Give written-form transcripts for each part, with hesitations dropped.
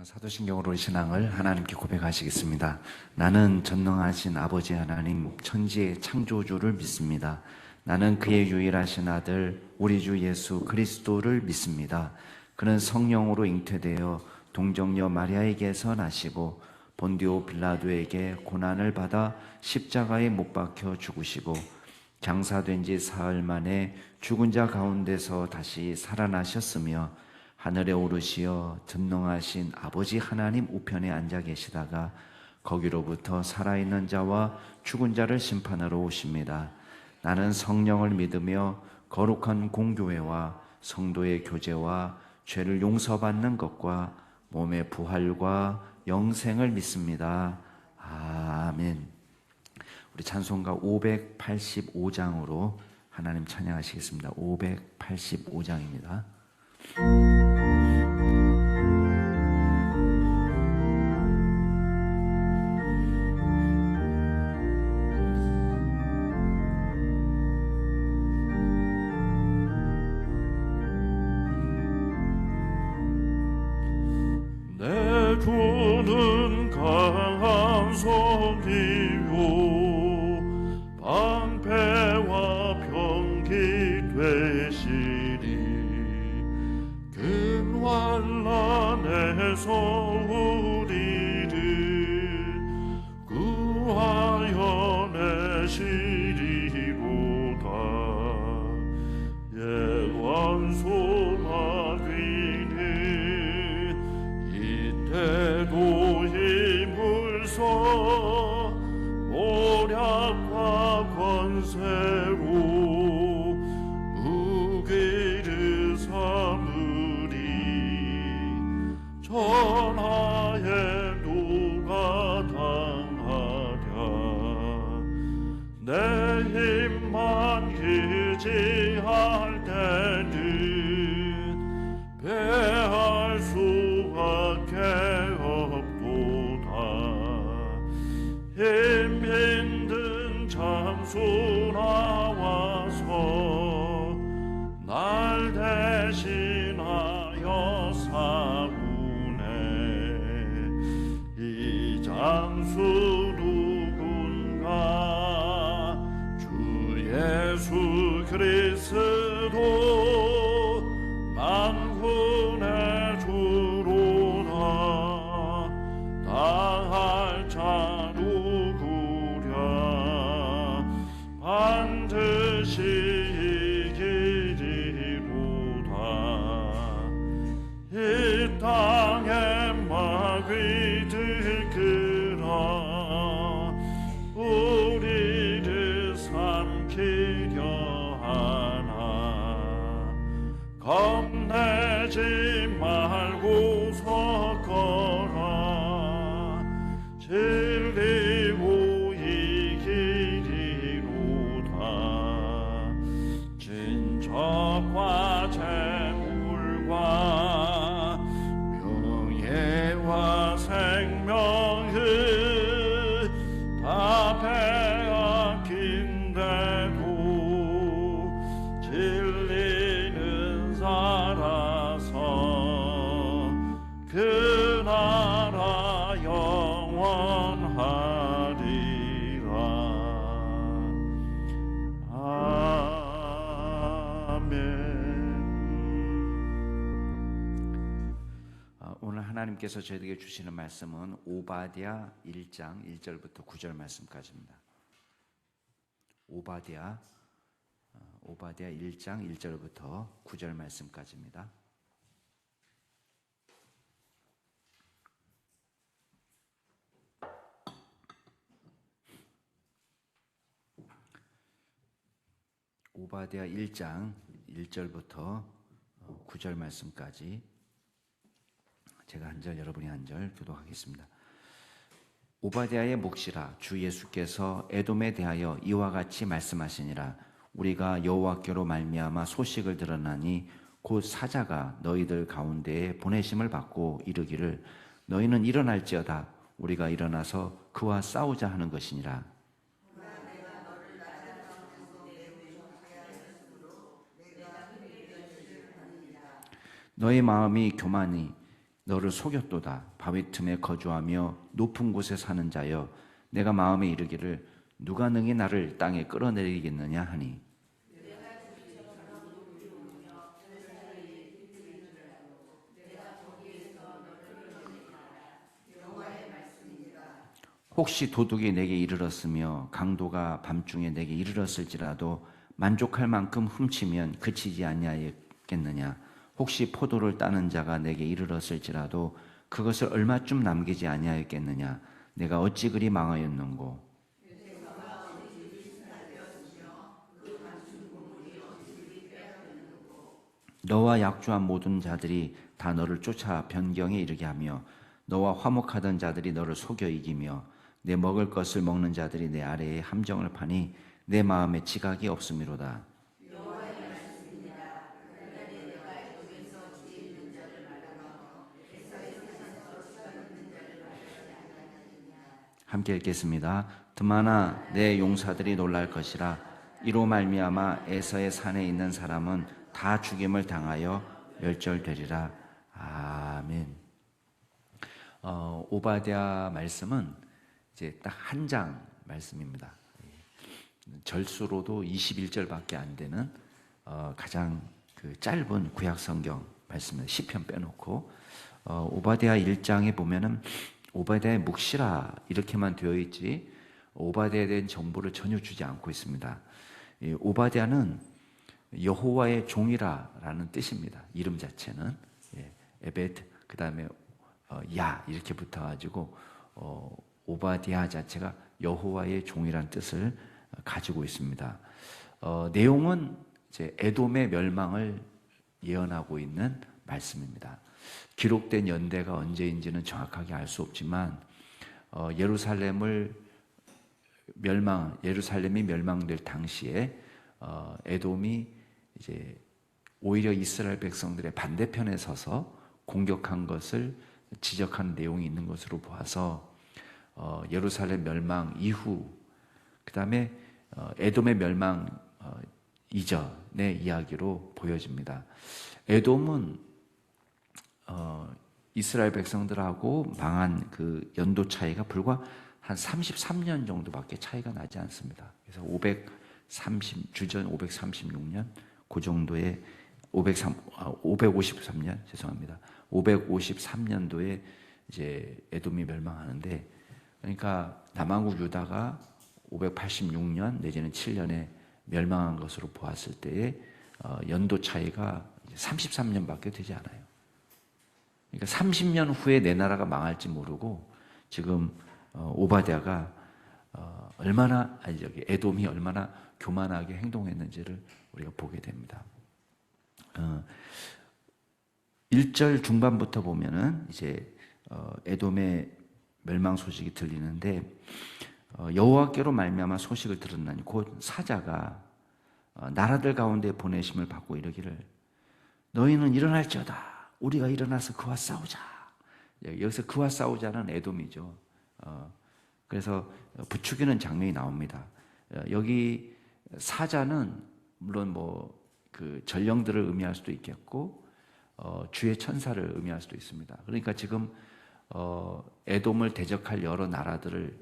사도신경으로 신앙을 하나님께 고백하시겠습니다. 나는 전능하신 아버지 하나님 천지의 창조주를 믿습니다. 나는 그의 유일하신 아들 우리 주 예수 그리스도를 믿습니다. 그는 성령으로 잉태되어 동정녀 마리아에게서 나시고 본디오 빌라도에게 고난을 받아 십자가에 못 박혀 죽으시고 장사된 지 사흘 만에 죽은 자 가운데서 다시 살아나셨으며 하늘에 오르시어 전능하신 아버지 하나님 우편에 앉아 계시다가 거기로부터 살아있는 자와 죽은 자를 심판하러 오십니다. 나는 성령을 믿으며 거룩한 공교회와 성도의 교제와 죄를 용서받는 것과 몸의 부활과 영생을 믿습니다. 아멘. 우리 찬송가 585장으로 하나님 찬양하시겠습니다. 585장입니다. 내 주는 강한 손이요 방패와 병기 되시리 큰 환난에서 우리를 구하여 내시리로다 예언 소망이니 이때도 힘을써 모략과 권세로 무기를 삼으리 천하에 누가 당하랴 내 힘만 기지할 때는 패할 수밖에 없도다 힘있는 장수 나와서 날 대신하여 싸우네 이 장수 누군가 주 예수 그리스도 만군의 주로다 당할 자 누구랴 반드시 이기리로다 이 땅에 마귀 들끄라 우리를 삼키려 하나 겁내지 말고 섰거라 진리로 이기리로다 진적과 재물과 명예와 생명을 다 빼앗긴데도 진리는 살아서 그 나라 영원하리라. 아멘. 오늘 하나님께서 저희에게 주시는 말씀은 오바댜 1장 1절부터 9절 말씀까지입니다. 오바댜 1장 1절부터 9절 말씀까지입니다. 오바댜 1장 1절부터 9절 말씀까지 제가 한 절 여러분이 한 절 교독하겠습니다. 오바댜의 몫이라 주 예수께서 에돔에 대하여 이와 같이 말씀하시니라 우리가 여호와께로 말미암아 소식을 들었나니 곧 사자가 너희들 가운데에 보내심을 받고 이르기를 너희는 일어날지어다 우리가 일어나서 그와 싸우자 하는 것이니라. 너희 마음이 교만이 너를 속였도다. 바위 틈에 거주하며 높은 곳에 사는 자여, 내가 마음에 이르기를 누가 능히 나를 땅에 끌어내리겠느냐 하니. 혹시 도둑이 내게 이르렀으며 강도가 밤중에 내게 이르렀을지라도 만족할 만큼 훔치면 그치지 아니하였겠느냐. 혹시 포도를 따는 자가 내게 이르렀을지라도 그것을 얼마쯤 남기지 아니하였겠느냐. 내가 어찌 그리 망하였는고. 너와 약조한 모든 자들이 다 너를 쫓아 변경에 이르게 하며 너와 화목하던 자들이 너를 속여 이기며 내 먹을 것을 먹는 자들이 내 아래에 함정을 파니 내 마음에 지각이 없음이로다. 함께 읽겠습니다. 드마나 내 용사들이 놀랄 것이라. 이로 말미암아 에서의 산에 있는 사람은 다 죽임을 당하여 멸절되리라. 아멘. 오바댜 말씀은 이제 딱 한 장 말씀입니다. 절수로도 21절밖에 안 되는 가장 그 짧은 구약 성경 말씀입니다. 시편 빼놓고 오바댜 1장에 보면은 오바댜의 묵시라 이렇게만 되어 있지 오바댜에 대한 정보를 전혀 주지 않고 있습니다. 오바댜는 여호와의 종이라라는 뜻입니다. 이름 자체는 에벳 그 다음에 야 이렇게 붙어가지고 오바댜 자체가 여호와의 종이라는 뜻을 가지고 있습니다. 내용은 이제 에돔의 멸망을 예언하고 있는 말씀입니다. 기록된 연대가 언제인지는 정확하게 알 수 없지만 예루살렘이 멸망될 당시에 에돔이 이제 오히려 이스라엘 백성들의 반대편에 서서 공격한 것을 지적하는 내용이 있는 것으로 보아서 예루살렘 멸망 이후 그 다음에 에돔의 멸망 이전의 이야기로 보여집니다. 에돔은 이스라엘 백성들하고 망한 그 연도 차이가 불과 한 33년 정도밖에 차이가 나지 않습니다. 그래서 주전 536년 그 정도의 553년 죄송합니다. 553년도에 이제 에돔이 멸망하는데 그러니까 남한국 유다가 586년 내지는 7년에 멸망한 것으로 보았을 때의 연도 차이가 33년밖에 되지 않아요. 그러니까 30년 후에 내 나라가 망할지 모르고 지금 오바댜가 에돔이 얼마나 교만하게 행동했는지를 우리가 보게 됩니다. 1절 중반부터 보면은 이제 에돔의 멸망 소식이 들리는데 여호와께로 말미암아 소식을 들었나니 곧 사자가 나라들 가운데 보내심을 받고 이르기를 너희는 일어날지어다. 우리가 일어나서 그와 싸우자. 여기서 그와 싸우자는 에돔이죠. 그래서 부추기는 장면이 나옵니다. 여기 사자는 물론 뭐 그 전령들을 의미할 수도 있겠고 주의 천사를 의미할 수도 있습니다. 그러니까 지금 에돔을 대적할 여러 나라들을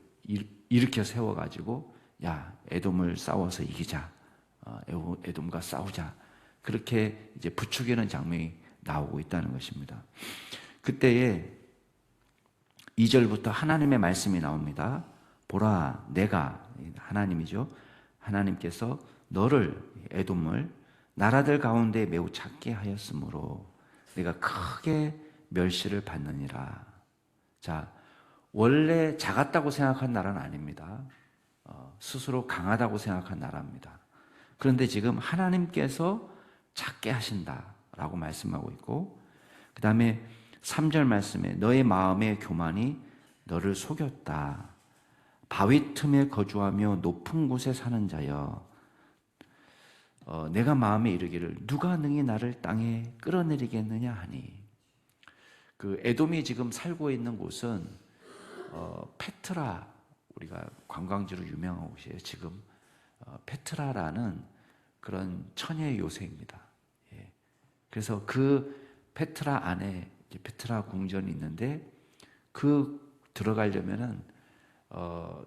일으켜 세워가지고 야 에돔을 싸워서 이기자. 에돔과 싸우자. 그렇게 이제 부추기는 장면이 나오고 있다는 것입니다. 그때에 2절부터 하나님의 말씀이 나옵니다. 보라, 내가 하나님이죠. 하나님께서 너를 에돔을 나라들 가운데 매우 작게 하였으므로 내가 크게 멸시를 받느니라. 자, 원래 작았다고 생각한 나라는 아닙니다. 스스로 강하다고 생각한 나라입니다. 그런데 지금 하나님께서 작게 하신다라고 말씀하고 있고 그 다음에 3절 말씀에 너의 마음의 교만이 너를 속였다. 바위 틈에 거주하며 높은 곳에 사는 자여 내가 마음에 이르기를 누가 능히 나를 땅에 끌어내리겠느냐 하니 그 에돔이 지금 살고 있는 곳은 페트라 우리가 관광지로 유명한 곳이에요. 지금 페트라라는 그런 천혜의 요새입니다. 그래서 그 페트라 안에 이제 페트라 궁전이 있는데 그 들어가려면은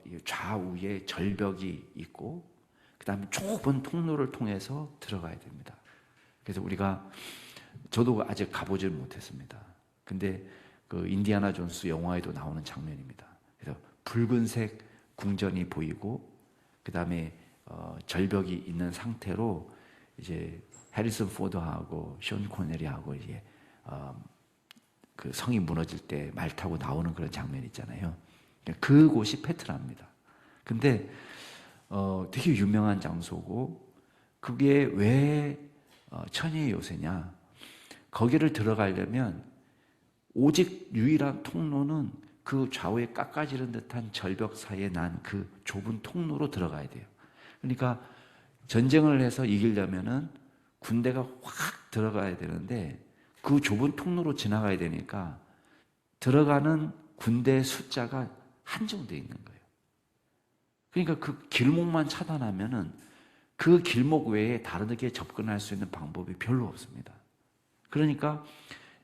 이 좌우에 절벽이 있고 그다음에 좁은 통로를 통해서 들어가야 됩니다. 그래서 저도 아직 가보질 못했습니다. 근데 그 인디아나 존스 영화에도 나오는 장면입니다. 그래서 붉은색 궁전이 보이고 그다음에 절벽이 있는 상태로 이제 해리슨 포드하고 션 코네리하고 이제 그 성이 무너질 때 말 타고 나오는 그런 장면 있잖아요. 그곳이 페트라입니다. 근데 되게 유명한 장소고 그게 왜 천혜의 요새냐? 거기를 들어가려면 오직 유일한 통로는 그 좌우에 깎아지른 듯한 절벽 사이에 난 그 좁은 통로로 들어가야 돼요. 그러니까 전쟁을 해서 이기려면은 군대가 확 들어가야 되는데 그 좁은 통로로 지나가야 되니까 들어가는 군대의 숫자가 한정되어 있는 거예요. 그러니까 그 길목만 차단하면은 그 길목 외에 다르게 접근할 수 있는 방법이 별로 없습니다. 그러니까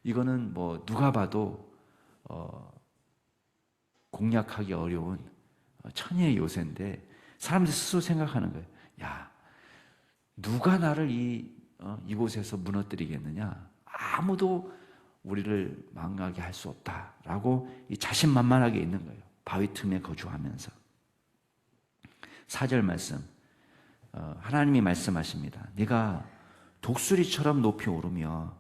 이거는 뭐 누가 봐도 공략하기 어려운 천혜의 요새인데 사람들이 스스로 생각하는 거예요. 야, 누가 나를 이곳에서 무너뜨리겠느냐? 아무도 우리를 망하게 할 수 없다라고 이 자신만만하게 있는 거예요. 바위 틈에 거주하면서. 4절 말씀, 하나님이 말씀하십니다. 네가 독수리처럼 높이 오르며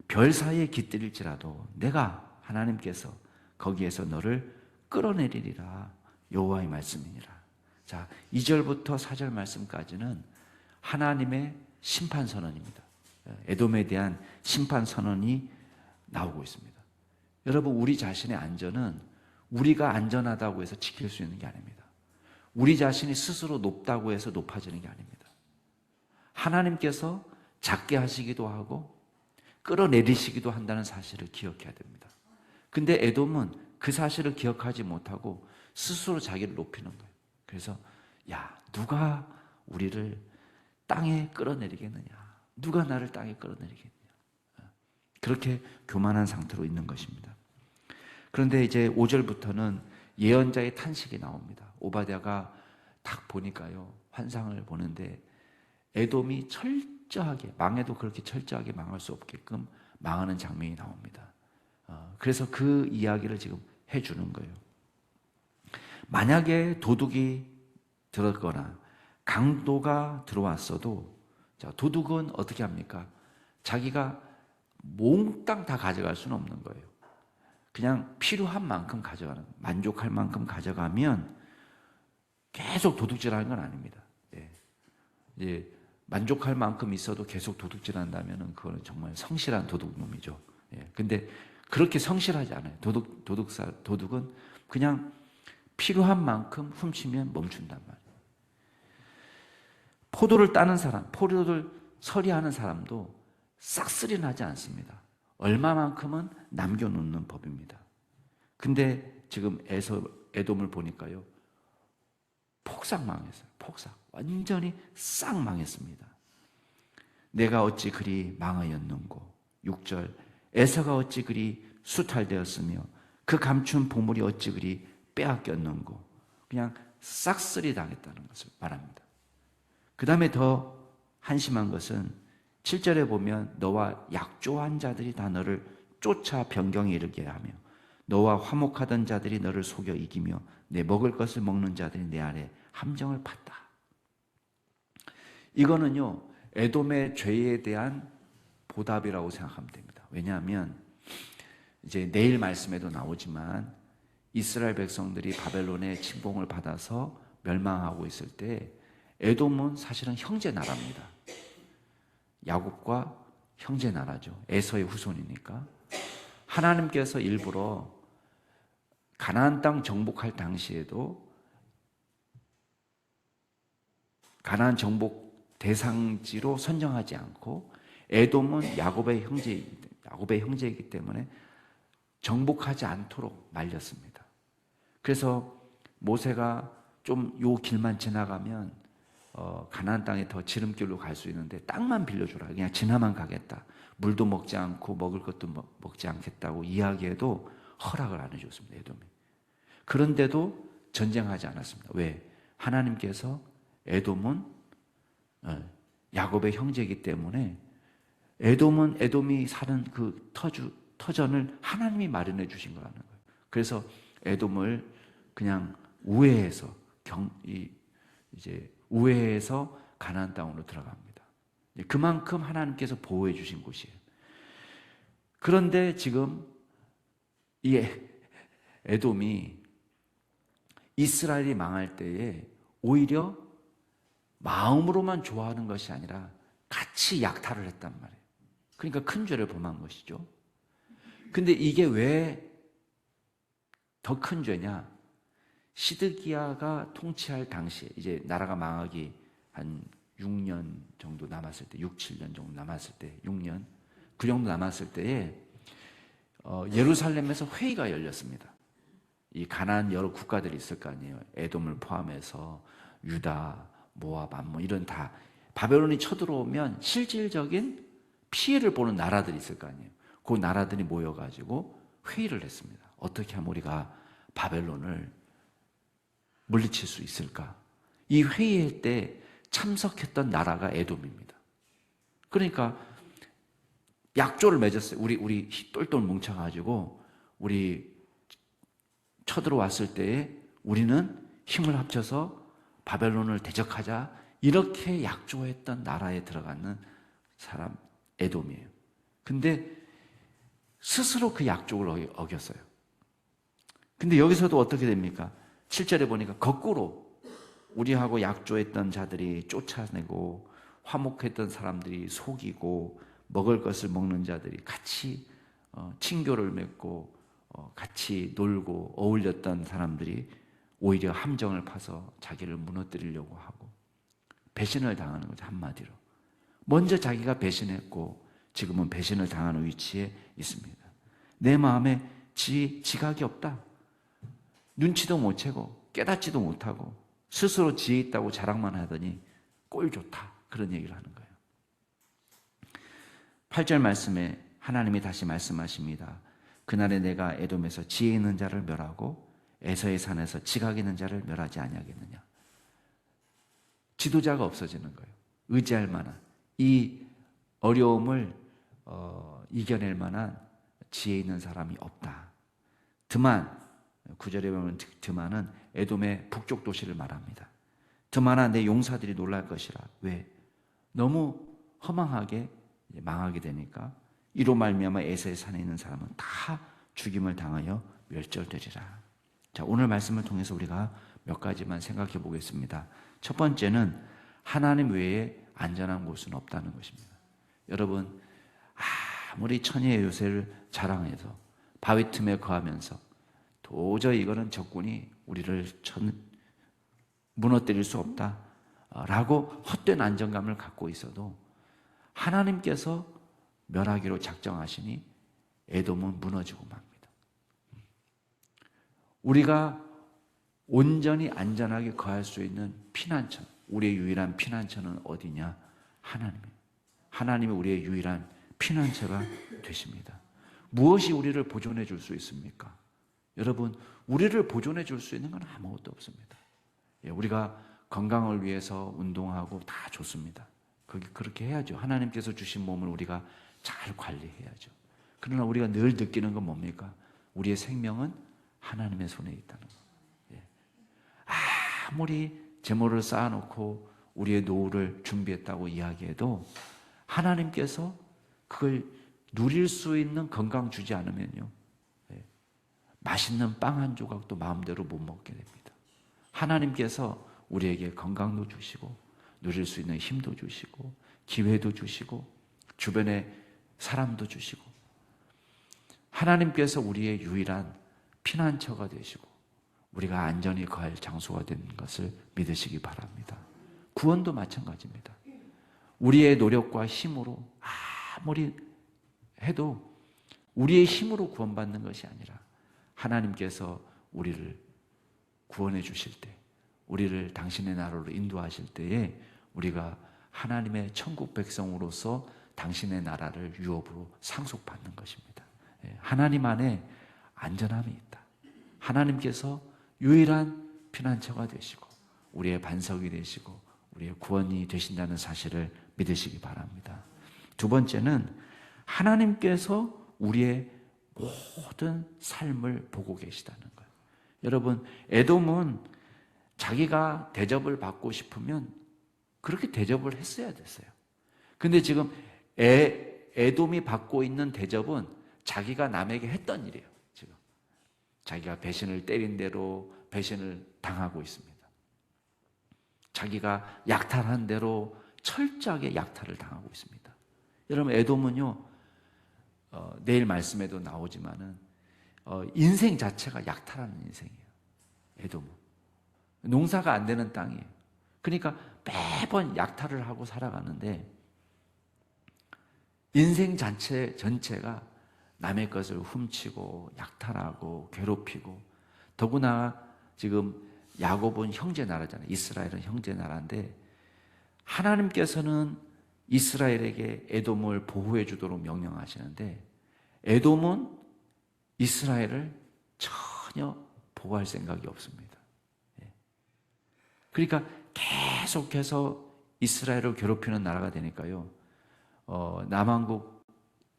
별 사이에 깃들일지라도 내가 하나님께서 거기에서 너를 끌어내리리라. 여호와의 말씀이니라. 자, 2절부터 4절 말씀까지는 하나님의 심판 선언입니다. 에돔에 대한 심판 선언이 나오고 있습니다. 여러분, 우리 자신의 안전은 우리가 안전하다고 해서 지킬 수 있는 게 아닙니다. 우리 자신이 스스로 높다고 해서 높아지는 게 아닙니다. 하나님께서 작게 하시기도 하고 끌어내리시기도 한다는 사실을 기억해야 됩니다. 근데 에돔은 그 사실을 기억하지 못하고 스스로 자기를 높이는 거예요. 그래서 야, 누가 우리를 땅에 끌어내리겠느냐? 누가 나를 땅에 끌어내리겠느냐? 그렇게 교만한 상태로 있는 것입니다. 그런데 이제 5절부터는 예언자의 탄식이 나옵니다. 오바댜가 딱 보니까요, 환상을 보는데 에돔이 철저하게, 망해도 그렇게 철저하게 망할 수 없게끔 망하는 장면이 나옵니다. 그래서 그 이야기를 지금 해주는 거예요. 만약에 도둑이 들었거나 강도가 들어왔어도, 자, 도둑은 어떻게 합니까? 자기가 몽땅 다 가져갈 수는 없는 거예요. 그냥 필요한 만큼 가져가는, 만족할 만큼 가져가면 계속 도둑질하는 건 아닙니다. 예. 이제 만족할 만큼 있어도 계속 도둑질한다면 그거는 정말 성실한 도둑놈이죠. 예. 근데 그렇게 성실하지 않아요. 도둑은 그냥 필요한 만큼 훔치면 멈춘단 말이에요. 포도를 따는 사람, 포도를 서리하는 사람도 싹쓸이 나지 않습니다. 얼마만큼은 남겨놓는 법입니다. 근데 지금 에돔을 보니까요, 폭삭 망했어요. 폭삭. 완전히 싹 망했습니다. 내가 어찌 그리 망하였는고. 6절, 에서가 어찌 그리 수탈되었으며 그 감춘 보물이 어찌 그리 빼앗겼는고. 그냥 싹쓸이 당했다는 것을 말합니다. 그 다음에 더 한심한 것은 7절에 보면 너와 약조한 자들이 다 너를 쫓아 변경에 이르게 하며 너와 화목하던 자들이 너를 속여 이기며 내 먹을 것을 먹는 자들이 내 아래 함정을 팠다. 이거는요, 에돔의 죄에 대한 보답이라고 생각하면 됩니다. 왜냐하면 이제 내일 말씀에도 나오지만 이스라엘 백성들이 바벨론의 침공을 받아서 멸망하고 있을 때 에돔은 사실은 형제 나라입니다. 야곱과 형제 나라죠. 에서의 후손이니까. 하나님께서 일부러 가나안 땅 정복할 당시에도 가나안 정복 대상지로 선정하지 않고 에돔은 야곱의 형제이기 때문에 정복하지 않도록 말렸습니다. 그래서 모세가 좀 요 길만 지나가면 가나안 땅에 더 지름길로 갈 수 있는데 땅만 빌려주라. 그냥 지나만 가겠다. 물도 먹지 않고 먹을 것도 먹지 않겠다고 이야기해도 허락을 안 해줬습니다. 에돔이. 그런데도 전쟁하지 않았습니다. 왜? 하나님께서 에돔은 야곱의 형제이기 때문에 에돔이 사는 그 터전을 하나님이 마련해 주신 거라는 거예요. 그래서 에돔을 그냥 우회해서 우회해서 가나안 땅으로 들어갑니다. 그만큼 하나님께서 보호해 주신 곳이에요. 그런데 지금 이 에돔이 이스라엘이 망할 때에 오히려 마음으로만 좋아하는 것이 아니라 같이 약탈을 했단 말이에요. 그러니까 큰 죄를 범한 것이죠. 근데 이게 왜 더 큰 죄냐? 시드기야가 통치할 당시에 이제 나라가 망하기 한 6년 정도 남았을 때, 6, 7년 정도 남았을 때, 6년 그 정도 남았을 때에 예루살렘에서 회의가 열렸습니다. 이 가나안 여러 국가들이 있을 거 아니에요. 에돔을 포함해서 유다, 모압, 암몬 이런 다 바벨론이 쳐들어오면 실질적인 피해를 보는 나라들이 있을 거 아니에요. 그 나라들이 모여가지고 회의를 했습니다. 어떻게 하면 우리가 바벨론을 물리칠 수 있을까? 이 회의 때 참석했던 나라가 에돔입니다. 그러니까 약조를 맺었어요. 우리 똘똘 뭉쳐가지고 우리 쳐들어왔을 때에 우리는 힘을 합쳐서 바벨론을 대적하자, 이렇게 약조했던 나라에 들어가는 사람 에돔이에요. 근데 스스로 그 약조를 어겼어요. 근데 여기서도 어떻게 됩니까? 7절에 보니까 거꾸로 우리하고 약조했던 자들이 쫓아내고 화목했던 사람들이 속이고 먹을 것을 먹는 자들이 같이 친교를 맺고 같이 놀고 어울렸던 사람들이 오히려 함정을 파서 자기를 무너뜨리려고 하고 배신을 당하는 거죠. 한마디로 먼저 자기가 배신했고 지금은 배신을 당하는 위치에 있습니다. 내 마음에 지각이 없다. 눈치도 못 채고 깨닫지도 못하고 스스로 지혜 있다고 자랑만 하더니 꼴 좋다, 그런 얘기를 하는 거예요. 8절 말씀에 하나님이 다시 말씀하십니다. 그날에 내가 에돔에서 지혜 있는 자를 멸하고 에서의 산에서 지각 있는 자를 멸하지 아니하겠느냐. 지도자가 없어지는 거예요. 의지할 만한, 이 어려움을 이겨낼 만한 지혜 있는 사람이 없다. 드만, 9절에 보면 드만은 에돔의 북쪽 도시를 말합니다. 드만아, 내 용사들이 놀랄 것이라. 왜? 너무 허망하게 망하게 되니까 이로 말미암아 에서의 산에 있는 사람은 다 죽임을 당하여 멸절되리라. 자, 오늘 말씀을 통해서 우리가 몇 가지만 생각해 보겠습니다. 첫 번째는 하나님 외에 안전한 곳은 없다는 것입니다. 여러분, 아무리 천혜의 요새를 자랑해서 바위 틈에 거하면서 도저히 이거는 적군이 우리를 무너뜨릴 수 없다라고 헛된 안정감을 갖고 있어도 하나님께서 멸하기로 작정하시니 에돔은 무너지고 맙니다. 우리가 온전히 안전하게 거할 수 있는 피난처, 우리의 유일한 피난처는 어디냐? 하나님이에요. 하나님이 우리의 유일한 피난처가 되십니다. 무엇이 우리를 보존해 줄 수 있습니까? 여러분, 우리를 보존해 줄 수 있는 건 아무것도 없습니다. 우리가 건강을 위해서 운동하고 다 좋습니다. 그렇게 해야죠. 하나님께서 주신 몸을 우리가 잘 관리해야죠. 그러나 우리가 늘 느끼는 건 뭡니까? 우리의 생명은 하나님의 손에 있다는 거. 아무리 재물을 쌓아놓고 우리의 노후를 준비했다고 이야기해도 하나님께서 그걸 누릴 수 있는 건강 주지 않으면요, 맛있는 빵 한 조각도 마음대로 못 먹게 됩니다. 하나님께서 우리에게 건강도 주시고 누릴 수 있는 힘도 주시고 기회도 주시고 주변에 사람도 주시고 하나님께서 우리의 유일한 피난처가 되시고 우리가 안전히 거할 장소가 되는 것을 믿으시기 바랍니다. 구원도 마찬가지입니다. 우리의 노력과 힘으로 아무리 해도 우리의 힘으로 구원받는 것이 아니라 하나님께서 우리를 구원해 주실 때 우리를 당신의 나라로 인도하실 때에 우리가 하나님의 천국 백성으로서 당신의 나라를 유업으로 상속받는 것입니다. 하나님 안에 안전함이 있다. 하나님께서 유일한 피난처가 되시고 우리의 반석이 되시고 우리의 구원이 되신다는 사실을 믿으시기 바랍니다. 두 번째는 하나님께서 우리의 모든 삶을 보고 계시다는 거예요. 여러분, 에돔은 자기가 대접을 받고 싶으면 그렇게 대접을 했어야 됐어요. 근데 지금 에돔이 받고 있는 대접은 자기가 남에게 했던 일이에요. 지금 자기가 배신을 때린 대로 배신을 당하고 있습니다. 자기가 약탈한 대로 철저하게 약탈을 당하고 있습니다. 여러분, 에돔은요, 내일 말씀에도 나오지만은 인생 자체가 약탈하는 인생이에요. 에돔은 농사가 안 되는 땅이에요. 그러니까 매번 약탈을 하고 살아가는데 인생 전체가 남의 것을 훔치고 약탈하고 괴롭히고, 더구나 지금 야곱은 형제 나라잖아요. 이스라엘은 형제 나라인데 하나님께서는 이스라엘에게 에돔을 보호해 주도록 명령하시는데 에돔은 이스라엘을 전혀 보호할 생각이 없습니다. 그러니까 계속해서 이스라엘을 괴롭히는 나라가 되니까요, 남왕국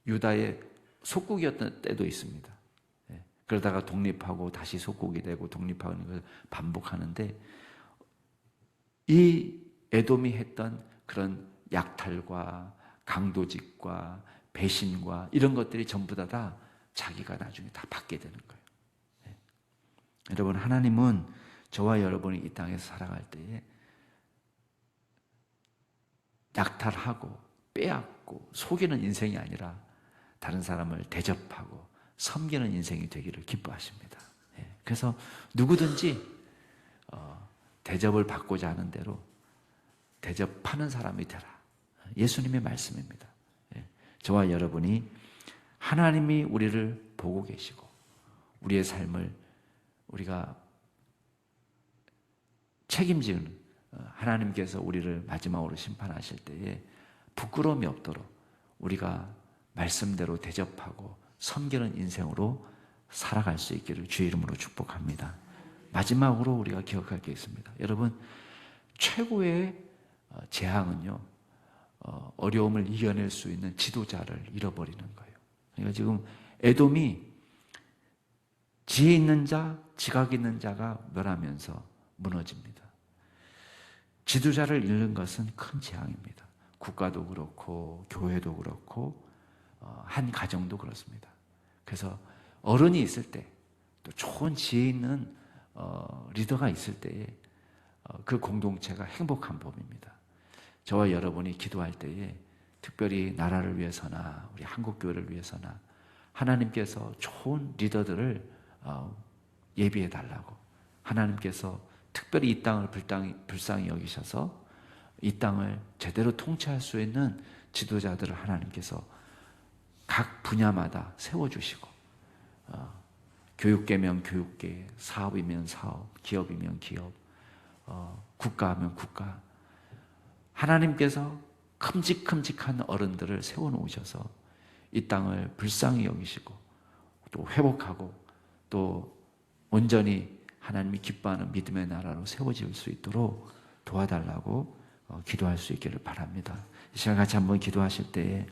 유다의 속국이었던 때도 있습니다. 그러다가 독립하고 다시 속국이 되고 독립하는 것을 반복하는데, 이 에돔이 했던 그런 약탈과 강도직과 배신과 이런 것들이 전부 다 자기가 나중에 다 받게 되는 거예요. 여러분, 하나님은 저와 여러분이 이 땅에서 살아갈 때에 약탈하고 빼앗고 속이는 인생이 아니라 다른 사람을 대접하고 섬기는 인생이 되기를 기뻐하십니다. 그래서 누구든지 대접을 받고자 하는 대로 대접하는 사람이 되라. 예수님의 말씀입니다. 저와 여러분이 하나님이 우리를 보고 계시고 우리의 삶을 우리가 책임지는 하나님께서 우리를 마지막으로 심판하실 때에 부끄러움이 없도록 우리가 말씀대로 대접하고 섬기는 인생으로 살아갈 수 있기를 주의 이름으로 축복합니다. 마지막으로 우리가 기억할 게 있습니다. 여러분, 최고의 재앙은요, 어려움을 이겨낼 수 있는 지도자를 잃어버리는 거예요. 그러니까 지금 에돔이 지혜 있는 자, 지각 있는 자가 멸하면서 무너집니다. 지도자를 잃는 것은 큰 재앙입니다. 국가도 그렇고 교회도 그렇고 한 가정도 그렇습니다. 그래서 어른이 있을 때, 또 좋은 지혜 있는 리더가 있을 때에 그 공동체가 행복한 법입니다. 저와 여러분이 기도할 때에 특별히 나라를 위해서나 우리 한국교회를 위해서나 하나님께서 좋은 리더들을 예비해 달라고, 하나님께서 특별히 이 땅을 불쌍히 여기셔서 이 땅을 제대로 통치할 수 있는 지도자들을 하나님께서 각 분야마다 세워주시고, 교육계면 교육계, 사업이면 사업, 기업이면 기업, 국가하면 국가, 하나님께서 큼직큼직한 어른들을 세워놓으셔서 이 땅을 불쌍히 여기시고 또 회복하고 또 온전히 하나님이 기뻐하는 믿음의 나라로 세워질 수 있도록 도와달라고 기도할 수 있기를 바랍니다. 이 시간 같이 한번 기도하실 때에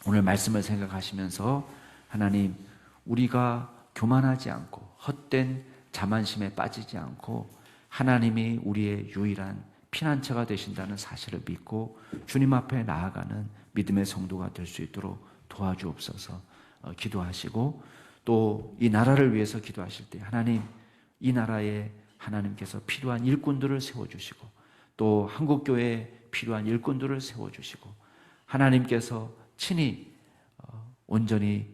오늘 말씀을 생각하시면서 하나님, 우리가 교만하지 않고 헛된 자만심에 빠지지 않고 하나님이 우리의 유일한 피난처가 되신다는 사실을 믿고 주님 앞에 나아가는 믿음의 성도가 될 수 있도록 도와주옵소서. 기도하시고 또 이 나라를 위해서 기도하실 때 하나님, 이 나라에 하나님께서 필요한 일꾼들을 세워주시고 또 한국교회에 필요한 일꾼들을 세워주시고 하나님께서 친히 온전히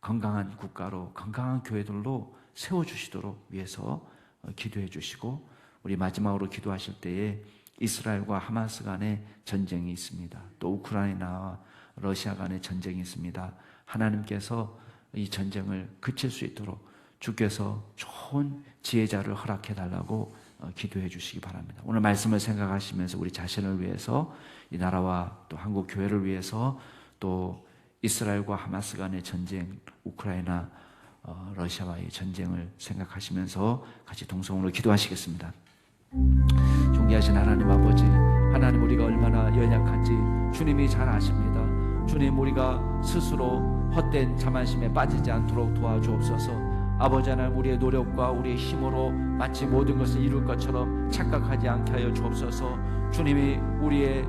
건강한 국가로 건강한 교회들로 세워주시도록 위해서 기도해 주시고, 우리 마지막으로 기도하실 때에 이스라엘과 하마스 간의 전쟁이 있습니다. 또 우크라이나와 러시아 간의 전쟁이 있습니다. 하나님께서 이 전쟁을 그칠 수 있도록 주께서 좋은 지혜자를 허락해 달라고 기도해 주시기 바랍니다. 오늘 말씀을 생각하시면서 우리 자신을 위해서, 이 나라와 또 한국 교회를 위해서, 또 이스라엘과 하마스 간의 전쟁, 우크라이나 러시아와의 전쟁을 생각하시면서 같이 동성으로 기도하시겠습니다. 존귀하신 하나님 아버지, 하나님, 우리가 얼마나 연약한지 주님이 잘 아십니다. 주님, 우리가 스스로 헛된 자만심에 빠지지 않도록 도와주옵소서. 아버지 하나님, 우리의 노력과 우리의 힘으로 마치 모든 것을 이룰 것처럼 착각하지 않게 하여 주옵소서. 주님이 우리의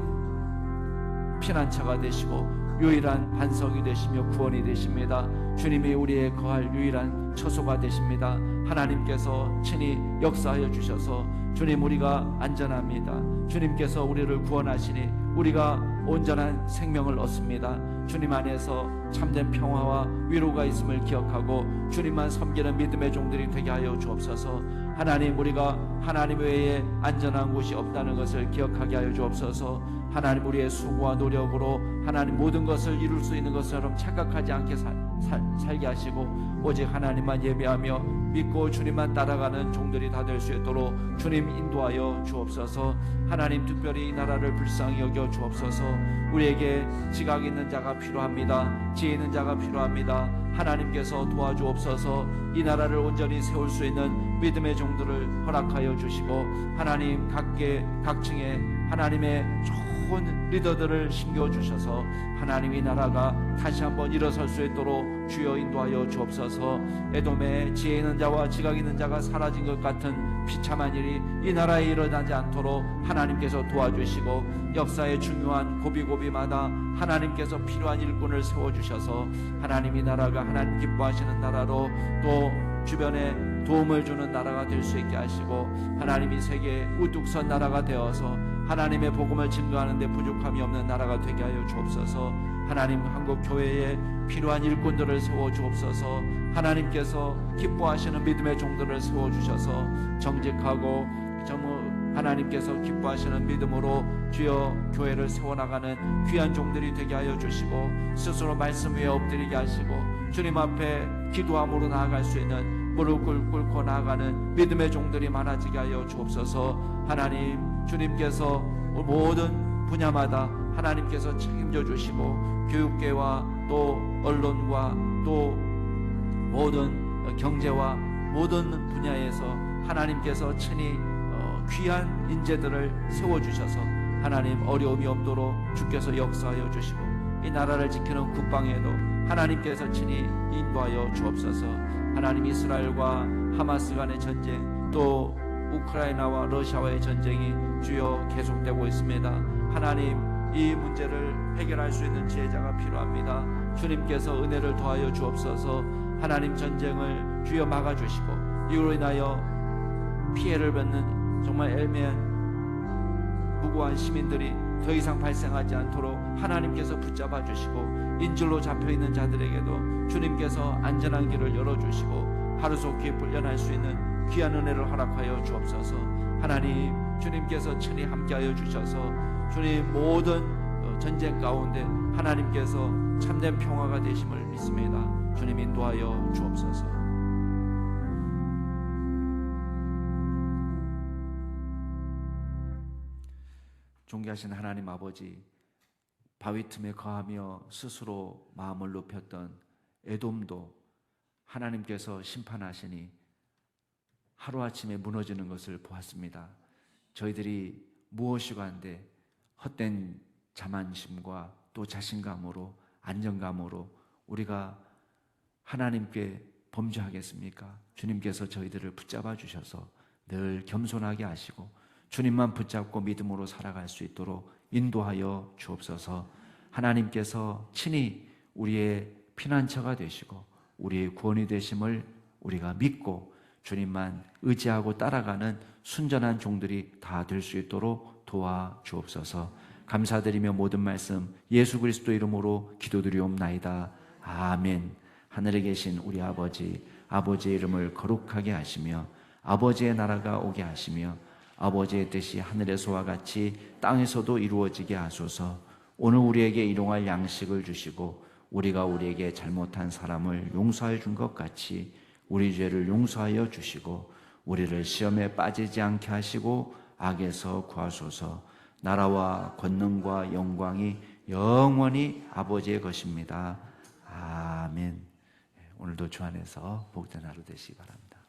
피난처가 되시고 유일한 반석이 되시며 구원이 되십니다. 주님이 우리의 거할 유일한 처소가 되십니다. 하나님께서 친히 역사하여 주셔서 주님, 우리가 안전합니다. 주님께서 우리를 구원하시니 우리가 온전한 생명을 얻습니다. 주님 안에서 참된 평화와 위로가 있음을 기억하고 주님만 섬기는 믿음의 종들이 되게 하여 주옵소서. 하나님, 우리가 하나님 외에 안전한 곳이 없다는 것을 기억하게 하여 주옵소서. 하나님, 우리의 수고와 노력으로 하나님 모든 것을 이룰 수 있는 것처럼 착각하지 않게 살게 하시고 오직 하나님만 예배하며 믿고 주님만 따라가는 종들이 다 될 수 있도록 주님 인도하여 주옵소서. 하나님, 특별히 이 나라를 불쌍히 여겨 주옵소서. 우리에게 지각 있는 자가 필요합니다. 지혜 있는 자가 필요합니다. 하나님께서 도와주옵소서. 이 나라를 온전히 세울 수 있는 믿음의 종들을 허락하여 주시고 하나님, 각층에 하나님의 좋은 리더들을 심겨주셔서 하나님, 이 나라가 다시 한번 일어설 수 있도록 주여 인도하여 주옵소서. 에돔의 지혜 있는 자와 지각 있는 자가 사라진 것 같은 비참한 일이 이 나라에 일어나지 않도록 하나님께서 도와주시고 역사의 중요한 고비고비마다 하나님께서 필요한 일꾼을 세워주셔서 하나님, 이 나라가 하나님 기뻐하시는 나라로 또 주변에 도움을 주는 나라가 될 수 있게 하시고 하나님이 세계에 우뚝 선 나라가 되어서 하나님의 복음을 증거하는 데 부족함이 없는 나라가 되게 하여 주옵소서. 하나님, 한국 교회에 필요한 일꾼들을 세워 주옵소서. 하나님께서 기뻐하시는 믿음의 종들을 세워 주셔서 정직하고 하나님께서 기뻐하시는 믿음으로 주여 교회를 세워나가는 귀한 종들이 되게 하여 주시고 스스로 말씀 위에 엎드리게 하시고 주님 앞에 기도함으로 나아갈 수 있는 무릎 꿇고 나아가는 믿음의 종들이 많아지게 하여 주옵소서. 하나님, 주님께서 모든 분야마다 하나님께서 책임져 주시고 교육계와 또 언론과 또 모든 경제와 모든 분야에서 하나님께서 친히 귀한 인재들을 세워주셔서 하나님, 어려움이 없도록 주께서 역사하여 주시고 이 나라를 지키는 국방에도 하나님께서 친히 인도하여 주옵소서. 하나님, 이스라엘과 하마스 간의 전쟁 또 우크라이나와 러시아와의 전쟁이 주여 계속되고 있습니다. 하나님, 이 문제를 해결할 수 있는 지혜자가 필요합니다. 주님께서 은혜를 더하여 주옵소서. 하나님, 전쟁을 주여 막아주시고 이로 인하여 피해를 받는 정말 애매한 무고한 시민들이 더 이상 발생하지 않도록 하나님께서 붙잡아 주시고 인질로 잡혀있는 자들에게도 주님께서 안전한 길을 열어주시고 하루속히 풀려날 수 있는 귀한 은혜를 허락하여 주옵소서. 하나님, 주님께서 친히 함께하여 주셔서 주님 모든 전쟁 가운데 하나님께서 참된 평화가 되심을 믿습니다. 주님 인도하여 주옵소서. 존귀하신 하나님 아버지, 바위 틈에 거하며 스스로 마음을 높였던 에돔도 하나님께서 심판하시니 하루아침에 무너지는 것을 보았습니다. 저희들이 무엇이고 한데 헛된 자만심과 또 자신감으로 안정감으로 우리가 하나님께 범죄하겠습니까? 주님께서 저희들을 붙잡아 주셔서 늘 겸손하게 하시고 주님만 붙잡고 믿음으로 살아갈 수 있도록 인도하여 주옵소서. 하나님께서 친히 우리의 피난처가 되시고 우리의 구원이 되심을 우리가 믿고 주님만 의지하고 따라가는 순전한 종들이 다 될 수 있도록 도와주옵소서. 감사드리며 모든 말씀 예수 그리스도 이름으로 기도드리옵나이다. 아멘. 하늘에 계신 우리 아버지, 아버지의 이름을 거룩하게 하시며 아버지의 나라가 오게 하시며 아버지의 뜻이 하늘에서와 같이 땅에서도 이루어지게 하소서. 오늘 우리에게 일용할 양식을 주시고 우리가 우리에게 잘못한 사람을 용서하여 준 것 같이 우리 죄를 용서하여 주시고 우리를 시험에 빠지지 않게 하시고 악에서 구하소서. 나라와 권능과 영광이 영원히 아버지의 것입니다. 아멘. 오늘도 주 안에서 복된 하루 되시기 바랍니다.